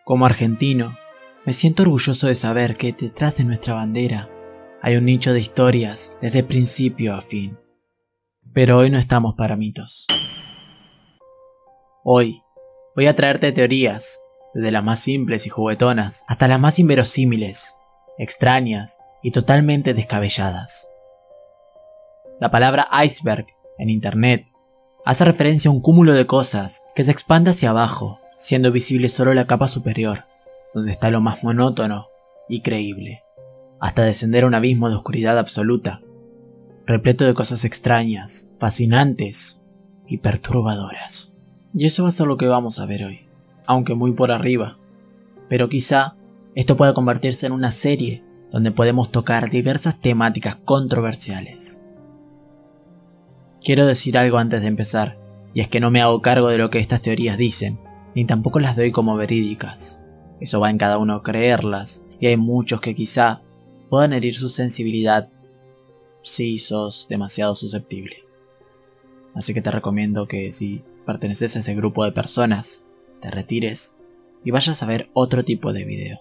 Como argentino, me siento orgulloso de saber que detrás de nuestra bandera hay un nicho de historias desde principio a fin. Pero hoy no estamos para mitos. Hoy voy a traerte teorías, desde las más simples y juguetonas hasta las más inverosímiles, extrañas y totalmente descabelladas. La palabra iceberg en internet hace referencia a un cúmulo de cosas que se expande hacia abajo, siendo visible solo la capa superior, donde está lo más monótono y creíble, hasta descender a un abismo de oscuridad absoluta, repleto de cosas extrañas, fascinantes y perturbadoras. Y eso va a ser lo que vamos a ver hoy, aunque muy por arriba. Pero quizá esto pueda convertirse en una serie donde podemos tocar diversas temáticas controversiales. Quiero decir algo antes de empezar, y es que no me hago cargo de lo que estas teorías dicen, ni tampoco las doy como verídicas. Eso va en cada uno creerlas, y hay muchos que quizá puedan herir su sensibilidad si sos demasiado susceptible. Así que te recomiendo que si perteneces a ese grupo de personas, te retires y vayas a ver otro tipo de video.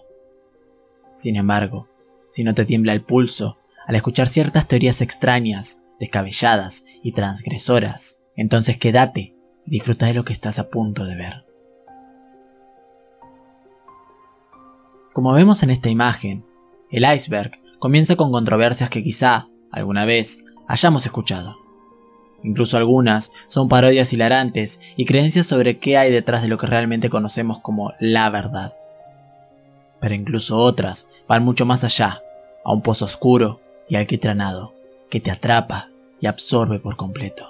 Sin embargo, si no te tiembla el pulso al escuchar ciertas teorías extrañas, descabelladas y transgresoras, entonces quédate y disfruta de lo que estás a punto de ver. Como vemos en esta imagen, el iceberg comienza con controversias que quizá, alguna vez, hayamos escuchado. Incluso algunas son parodias hilarantes y creencias sobre qué hay detrás de lo que realmente conocemos como la verdad. Pero incluso otras van mucho más allá, a un pozo oscuro y alquitranado, que te atrapa y absorbe por completo.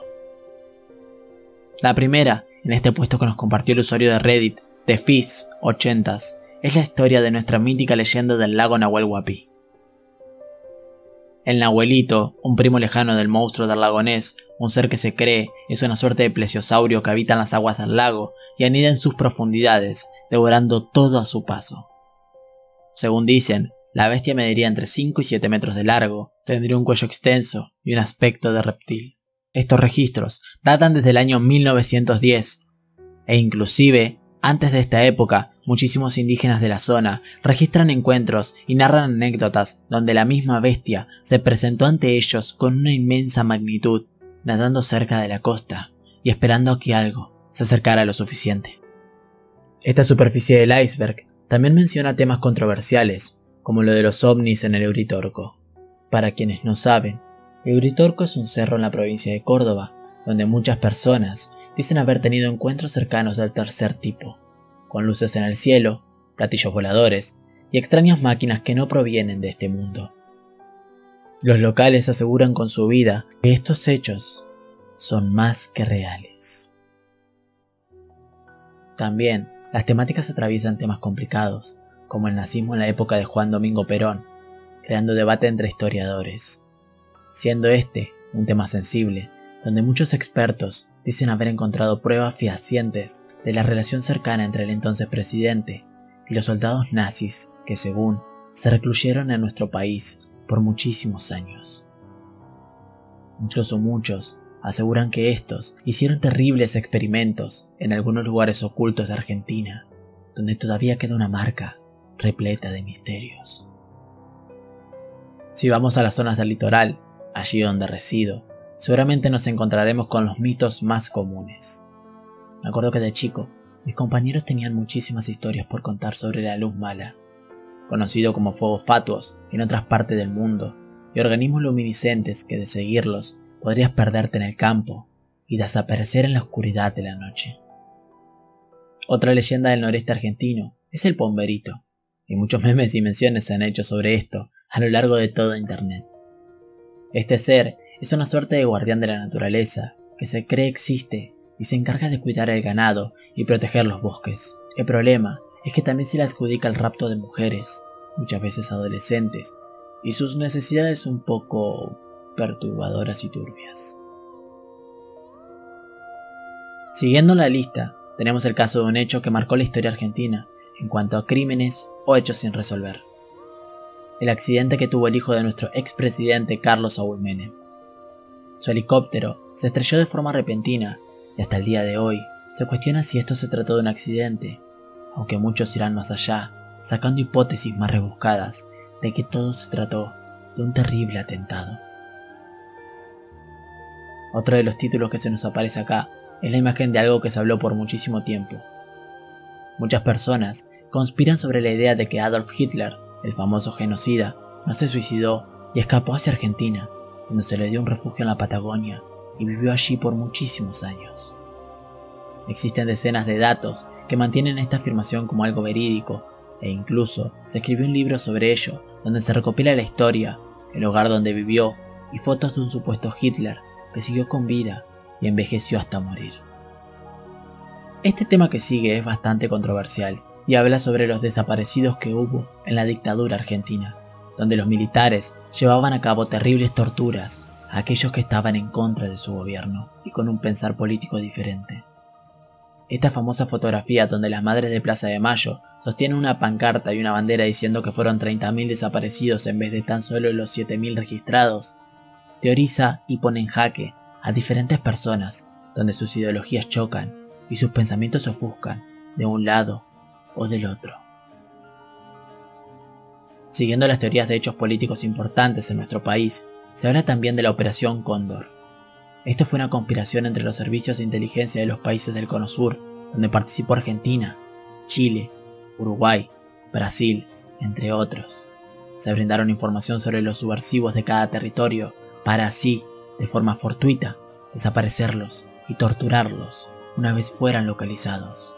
La primera, en este puesto que nos compartió el usuario de Reddit, TheFizz80s, es la historia de nuestra mítica leyenda del lago Nahuel Huapi. El Nahuelito, un primo lejano del monstruo del lago Ness, un ser que se cree es una suerte de plesiosaurio que habita en las aguas del lago y anida en sus profundidades, devorando todo a su paso. Según dicen, la bestia mediría entre 5 y 7 metros de largo, tendría un cuello extenso y un aspecto de reptil. Estos registros datan desde el año 1910, e inclusive, antes de esta época, muchísimos indígenas de la zona registran encuentros y narran anécdotas donde la misma bestia se presentó ante ellos con una inmensa magnitud, nadando cerca de la costa y esperando a que algo se acercara lo suficiente. Esta superficie del iceberg también menciona temas controversiales, como lo de los ovnis en el Uritorco. Para quienes no saben, el Uritorco es un cerro en la provincia de Córdoba, donde muchas personas dicen haber tenido encuentros cercanos del tercer tipo, con luces en el cielo, platillos voladores y extrañas máquinas que no provienen de este mundo. Los locales aseguran con su vida que estos hechos son más que reales. También, las temáticas atraviesan temas complicados, como el nazismo en la época de Juan Domingo Perón, creando debate entre historiadores, siendo este un tema sensible, donde muchos expertos dicen haber encontrado pruebas fehacientes de la relación cercana entre el entonces presidente y los soldados nazis que, según, se recluyeron en nuestro país por muchísimos años. Incluso muchos aseguran que estos hicieron terribles experimentos en algunos lugares ocultos de Argentina, donde todavía queda una marca repleta de misterios. Si vamos a las zonas del litoral, allí donde resido, seguramente nos encontraremos con los mitos más comunes. Me acuerdo que de chico, mis compañeros tenían muchísimas historias por contar sobre la luz mala, conocido como fuegos fatuos en otras partes del mundo, y organismos luminiscentes que de seguirlos podrías perderte en el campo y desaparecer en la oscuridad de la noche. Otra leyenda del noreste argentino es el pomberito, y muchos memes y menciones se han hecho sobre esto a lo largo de todo internet. Este ser es una suerte de guardián de la naturaleza que se cree existe y se encarga de cuidar el ganado y proteger los bosques. El problema es que también se le adjudica el rapto de mujeres, muchas veces adolescentes, y sus necesidades un poco perturbadoras y turbias. Siguiendo la lista, tenemos el caso de un hecho que marcó la historia argentina en cuanto a crímenes o hechos sin resolver. El accidente que tuvo el hijo de nuestro expresidente Carlos Saúl Menem. Su helicóptero se estrelló de forma repentina y hasta el día de hoy se cuestiona si esto se trató de un accidente, aunque muchos irán más allá, sacando hipótesis más rebuscadas de que todo se trató de un terrible atentado. Otro de los títulos que se nos aparece acá es la imagen de algo que se habló por muchísimo tiempo. Muchas personas conspiran sobre la idea de que Adolf Hitler, el famoso genocida, no se suicidó y escapó hacia Argentina, donde se le dio un refugio en la Patagonia y vivió allí por muchísimos años. Existen decenas de datos que mantienen esta afirmación como algo verídico, e incluso se escribió un libro sobre ello, donde se recopila la historia, el hogar donde vivió y fotos de un supuesto Hitler que siguió con vida y envejeció hasta morir. Este tema que sigue es bastante controversial y habla sobre los desaparecidos que hubo en la dictadura argentina, donde los militares llevaban a cabo terribles torturas a aquellos que estaban en contra de su gobierno y con un pensar político diferente. Esta famosa fotografía donde las madres de Plaza de Mayo sostienen una pancarta y una bandera diciendo que fueron 30.000 desaparecidos en vez de tan solo los 7.000 registrados, teoriza y pone en jaque a diferentes personas donde sus ideologías chocan y sus pensamientos se ofuscan de un lado o del otro. Siguiendo las teorías de hechos políticos importantes en nuestro país, se habla también de la Operación Cóndor. Esto fue una conspiración entre los servicios de inteligencia de los países del Cono Sur, donde participó Argentina, Chile, Uruguay, Brasil, entre otros. Se brindaron información sobre los subversivos de cada territorio para así, de forma fortuita, desaparecerlos y torturarlos una vez fueran localizados.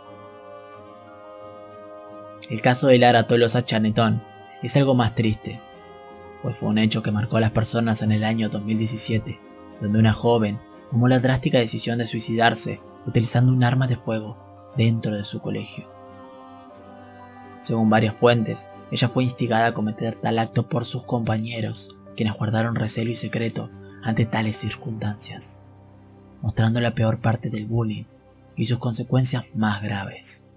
El caso de Lara Tolosa Chanetón es algo más triste, pues fue un hecho que marcó a las personas en el año 2017, donde una joven tomó la drástica decisión de suicidarse utilizando un arma de fuego dentro de su colegio. Según varias fuentes, ella fue instigada a cometer tal acto por sus compañeros, quienes guardaron recelo y secreto ante tales circunstancias, mostrando la peor parte del bullying y sus consecuencias más graves.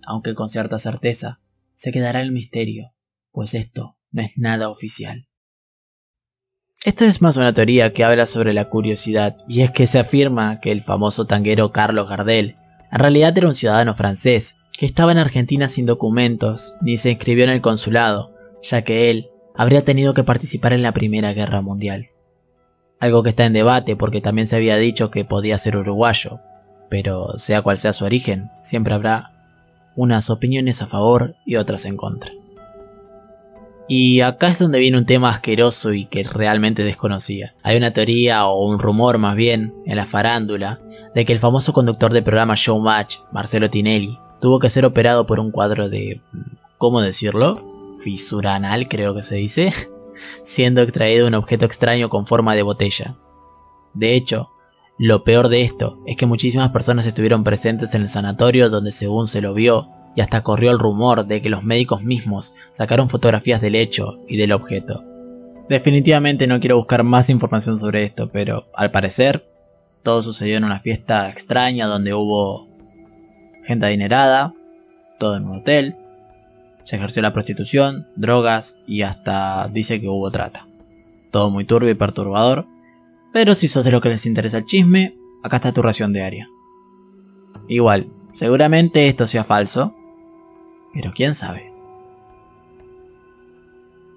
Aunque con cierta certeza se quedará el misterio, pues esto no es nada oficial. Esto es más una teoría que habla sobre la curiosidad, y es que se afirma que el famoso tanguero Carlos Gardel en realidad era un ciudadano francés que estaba en Argentina sin documentos ni se inscribió en el consulado, ya que él habría tenido que participar en la Primera Guerra Mundial. Algo que está en debate porque también se había dicho que podía ser uruguayo, pero sea cual sea su origen, siempre habrá unas opiniones a favor y otras en contra. Y acá es donde viene un tema asqueroso y que realmente desconocía. Hay una teoría o un rumor más bien en la farándula de que el famoso conductor del programa Showmatch, Marcelo Tinelli, tuvo que ser operado por un cuadro de, ¿cómo decirlo? Fisura anal, creo que se dice, siendo extraído un objeto extraño con forma de botella. De hecho, lo peor de esto es que muchísimas personas estuvieron presentes en el sanatorio donde según se lo vio, y hasta corrió el rumor de que los médicos mismos sacaron fotografías del hecho y del objeto. Definitivamente no quiero buscar más información sobre esto, pero al parecer todo sucedió en una fiesta extraña donde hubo gente adinerada, todo en un hotel, se ejerció la prostitución, drogas y hasta dice que hubo trata. Todo muy turbio y perturbador, pero si sos de lo que les interesa el chisme, acá está tu ración diaria. Igual, seguramente esto sea falso, pero quién sabe.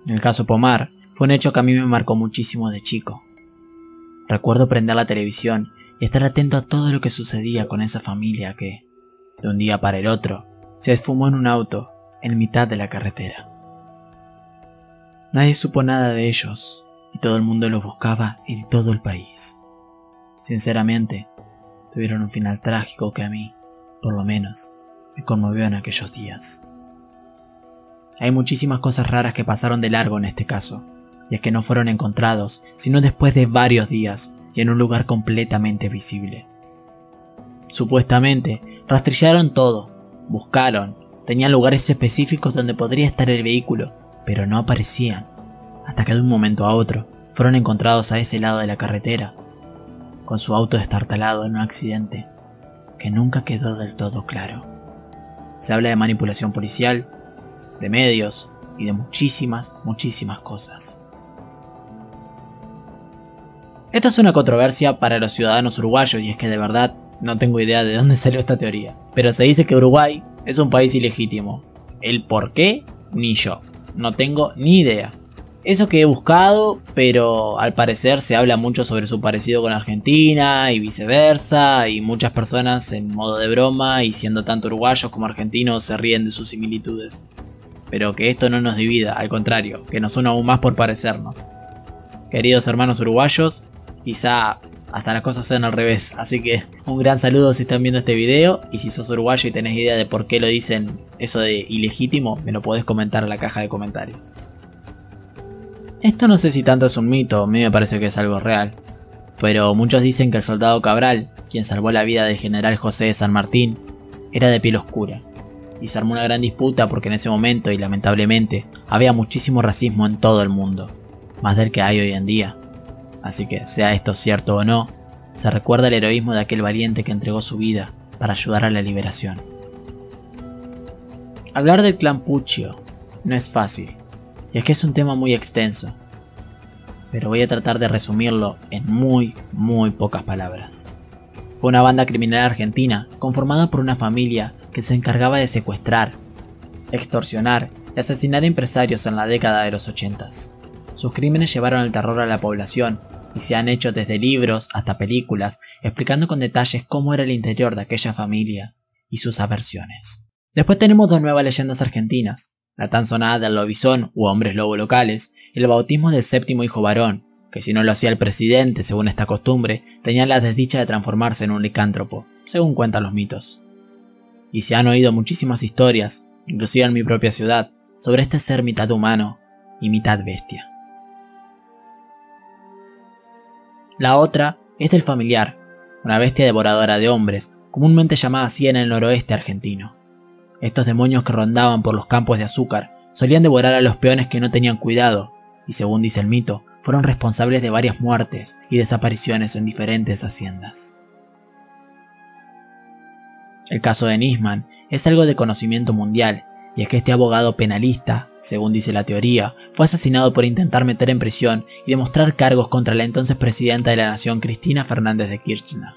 En el caso Pomar, fue un hecho que a mí me marcó muchísimo de chico. Recuerdo prender la televisión y estar atento a todo lo que sucedía con esa familia que, de un día para el otro, se esfumó en un auto en mitad de la carretera. Nadie supo nada de ellos y todo el mundo los buscaba en todo el país. Sinceramente, tuvieron un final trágico que a mí, por lo menos, me conmovió en aquellos días. Hay muchísimas cosas raras que pasaron de largo en este caso, y es que no fueron encontrados sino después de varios días y en un lugar completamente visible. Supuestamente, rastrillaron todo, buscaron, tenían lugares específicos donde podría estar el vehículo, pero no aparecían, hasta que de un momento a otro fueron encontrados a ese lado de la carretera, con su auto destartalado en un accidente que nunca quedó del todo claro. Se habla de manipulación policial, de medios y de muchísimas cosas. Esto es una controversia para los ciudadanos uruguayos y es que de verdad no tengo idea de dónde salió esta teoría. Pero se dice que Uruguay es un país ilegítimo. El por qué, ni yo. No tengo ni idea. Eso que he buscado, pero al parecer se habla mucho sobre su parecido con Argentina y viceversa, y muchas personas en modo de broma y siendo tanto uruguayos como argentinos se ríen de sus similitudes. Pero que esto no nos divida, al contrario, que nos une aún más por parecernos. Queridos hermanos uruguayos, quizá hasta las cosas sean al revés, así que un gran saludo si están viendo este video, y si sos uruguayo y tenés idea de por qué lo dicen eso de ilegítimo, me lo podés comentar en la caja de comentarios. Esto no sé si tanto es un mito, a mí me parece que es algo real, pero muchos dicen que el soldado Cabral, quien salvó la vida del general José de San Martín, era de piel oscura, y se armó una gran disputa porque en ese momento, y lamentablemente, había muchísimo racismo en todo el mundo, más del que hay hoy en día. Así que, sea esto cierto o no, se recuerda el heroísmo de aquel valiente que entregó su vida para ayudar a la liberación. Hablar del clan Puccio no es fácil, y es que es un tema muy extenso, pero voy a tratar de resumirlo en muy pocas palabras. Fue una banda criminal argentina conformada por una familia que se encargaba de secuestrar, extorsionar y asesinar a empresarios en la década de los 80s. Sus crímenes llevaron el terror a la población y se han hecho desde libros hasta películas explicando con detalles cómo era el interior de aquella familia y sus aversiones. Después tenemos dos nuevas leyendas argentinas, la tan sonada del lobizón u hombres lobo locales y el bautismo del séptimo hijo varón, que si no lo hacía el presidente según esta costumbre, tenía la desdicha de transformarse en un licántropo, según cuentan los mitos. Y se han oído muchísimas historias, inclusive en mi propia ciudad, sobre este ser mitad humano y mitad bestia. La otra es del familiar, una bestia devoradora de hombres, comúnmente llamada así en el noroeste argentino. Estos demonios que rondaban por los campos de azúcar solían devorar a los peones que no tenían cuidado, y según dice el mito, fueron responsables de varias muertes y desapariciones en diferentes haciendas. El caso de Nisman es algo de conocimiento mundial, y es que este abogado penalista, según dice la teoría, fue asesinado por intentar meter en prisión y demostrar cargos contra la entonces presidenta de la nación Cristina Fernández de Kirchner.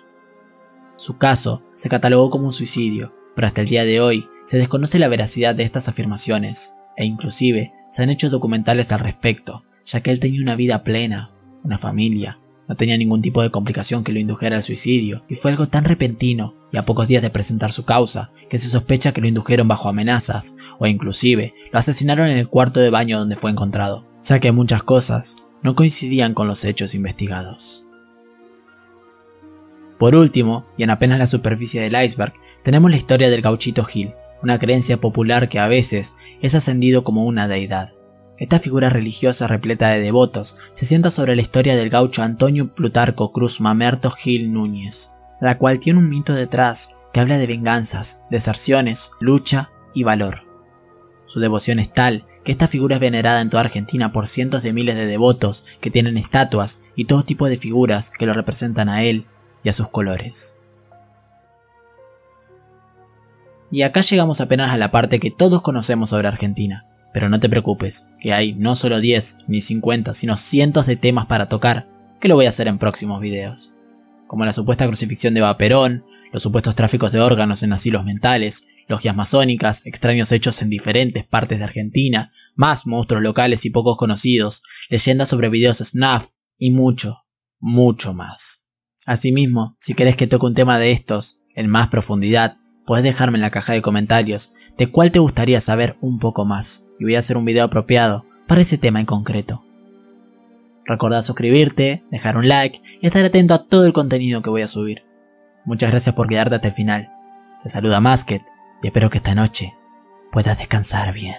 Su caso se catalogó como un suicidio, pero hasta el día de hoy se desconoce la veracidad de estas afirmaciones, e inclusive se han hecho documentales al respecto, ya que él tenía una vida plena, una familia, no tenía ningún tipo de complicación que lo indujera al suicidio, y fue algo tan repentino y a pocos días de presentar su causa, que se sospecha que lo indujeron bajo amenazas, o inclusive lo asesinaron en el cuarto de baño donde fue encontrado, ya que muchas cosas no coincidían con los hechos investigados. Por último, y en apenas la superficie del iceberg, tenemos la historia del Gauchito Gil, una creencia popular que a veces es ascendido como una deidad. Esta figura religiosa repleta de devotos se sienta sobre la historia del gaucho Antonio Plutarco Cruz Mamerto Gil Núñez, la cual tiene un mito detrás que habla de venganzas, deserciones, lucha y valor. Su devoción es tal que esta figura es venerada en toda Argentina por cientos de miles de devotos que tienen estatuas y todo tipo de figuras que lo representan a él y a sus colores. Y acá llegamos apenas a la parte que todos conocemos sobre Argentina. Pero no te preocupes, que hay no solo 10 ni 50, sino cientos de temas para tocar, que lo voy a hacer en próximos videos. Como la supuesta crucifixión de Eva Perón, los supuestos tráficos de órganos en asilos mentales, logias masónicas, extraños hechos en diferentes partes de Argentina, más monstruos locales y pocos conocidos, leyendas sobre videos snuff y mucho más. Asimismo, si querés que toque un tema de estos, en más profundidad, podés dejarme en la caja de comentarios de cuál te gustaría saber un poco más, y voy a hacer un video apropiado para ese tema en concreto. Recordá suscribirte, dejar un like y estar atento a todo el contenido que voy a subir. Muchas gracias por quedarte hasta el final. Te saluda Masket y espero que esta noche puedas descansar bien.